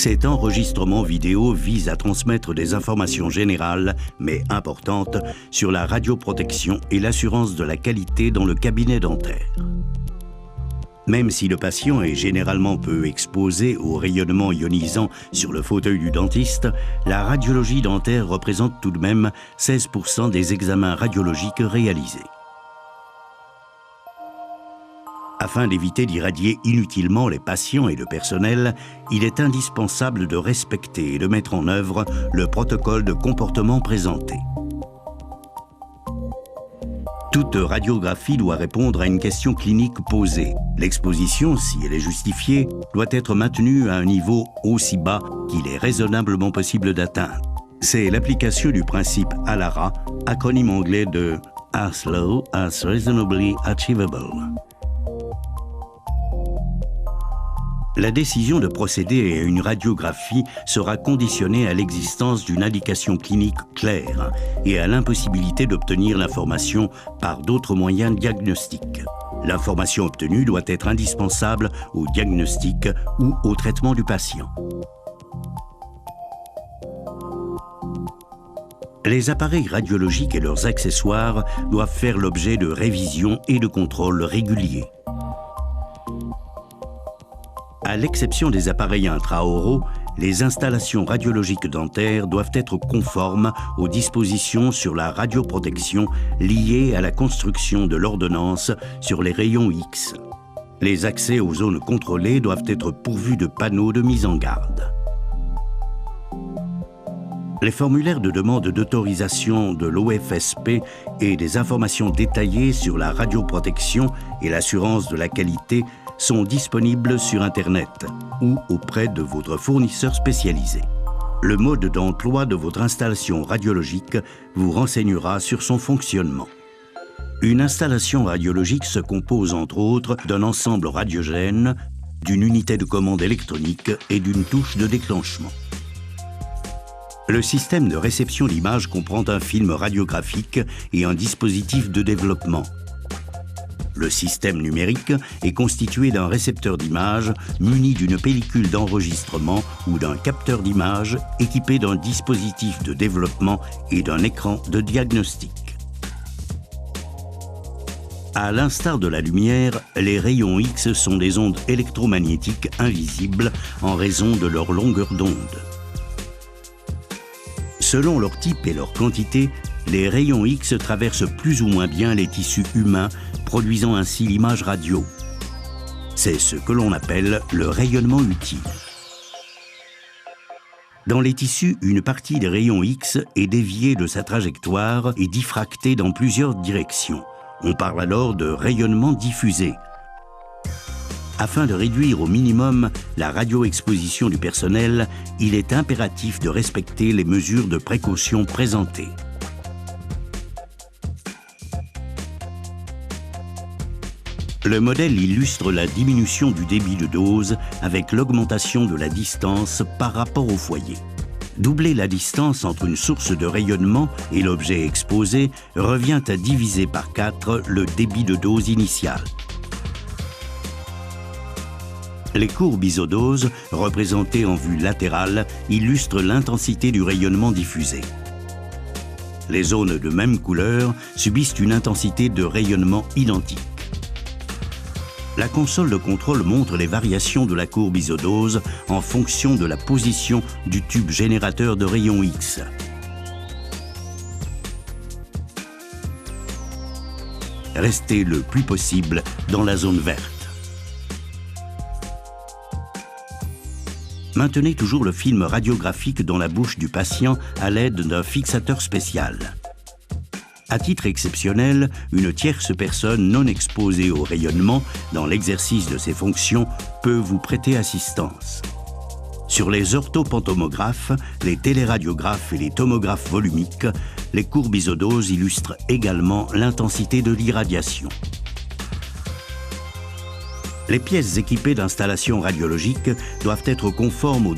Cet enregistrement vidéo vise à transmettre des informations générales, mais importantes, sur la radioprotection et l'assurance de la qualité dans le cabinet dentaire. Même si le patient est généralement peu exposé au rayonnement ionisant sur le fauteuil du dentiste, la radiologie dentaire représente tout de même 16% des examens radiologiques réalisés. Afin d'éviter d'irradier inutilement les patients et le personnel, il est indispensable de respecter et de mettre en œuvre le protocole de comportement présenté. Toute radiographie doit répondre à une question clinique posée. L'exposition, si elle est justifiée, doit être maintenue à un niveau aussi bas qu'il est raisonnablement possible d'atteindre. C'est l'application du principe ALARA, acronyme anglais de As Low as Reasonably Achievable. La décision de procéder à une radiographie sera conditionnée à l'existence d'une indication clinique claire et à l'impossibilité d'obtenir l'information par d'autres moyens diagnostiques. L'information obtenue doit être indispensable au diagnostic ou au traitement du patient. Les appareils radiologiques et leurs accessoires doivent faire l'objet de révisions et de contrôles réguliers. À l'exception des appareils intraoraux, les installations radiologiques dentaires doivent être conformes aux dispositions sur la radioprotection liées à la construction de l'ordonnance sur les rayons X. Les accès aux zones contrôlées doivent être pourvus de panneaux de mise en garde. Les formulaires de demande d'autorisation de l'OFSP et des informations détaillées sur la radioprotection et l'assurance de la qualité sont disponibles sur Internet ou auprès de votre fournisseur spécialisé. Le mode d'emploi de votre installation radiologique vous renseignera sur son fonctionnement. Une installation radiologique se compose entre autres d'un ensemble radiogène, d'une unité de commande électronique et d'une touche de déclenchement. Le système de réception d'images comprend un film radiographique et un dispositif de développement. Le système numérique est constitué d'un récepteur d'images muni d'une pellicule d'enregistrement ou d'un capteur d'images équipé d'un dispositif de développement et d'un écran de diagnostic. À l'instar de la lumière, les rayons X sont des ondes électromagnétiques invisibles en raison de leur longueur d'onde. Selon leur type et leur quantité, les rayons X traversent plus ou moins bien les tissus humains, produisant ainsi l'image radio. C'est ce que l'on appelle le rayonnement utile. Dans les tissus, une partie des rayons X est déviée de sa trajectoire et diffractée dans plusieurs directions. On parle alors de rayonnement diffusé. Afin de réduire au minimum la radioexposition du personnel, il est impératif de respecter les mesures de précaution présentées. Le modèle illustre la diminution du débit de dose avec l'augmentation de la distance par rapport au foyer. Doubler la distance entre une source de rayonnement et l'objet exposé revient à diviser par 4 le débit de dose initial. Les courbes isodoses, représentées en vue latérale, illustrent l'intensité du rayonnement diffusé. Les zones de même couleur subissent une intensité de rayonnement identique. La console de contrôle montre les variations de la courbe isodose en fonction de la position du tube générateur de rayons X. Restez le plus possible dans la zone verte. Maintenez toujours le film radiographique dans la bouche du patient à l'aide d'un fixateur spécial. À titre exceptionnel, une tierce personne non exposée au rayonnement dans l'exercice de ses fonctions peut vous prêter assistance. Sur les orthopantomographes, les téléradiographes et les tomographes volumiques, les courbes isodoses illustrent également l'intensité de l'irradiation. Les pièces équipées d'installations radiologiques doivent être conformes aux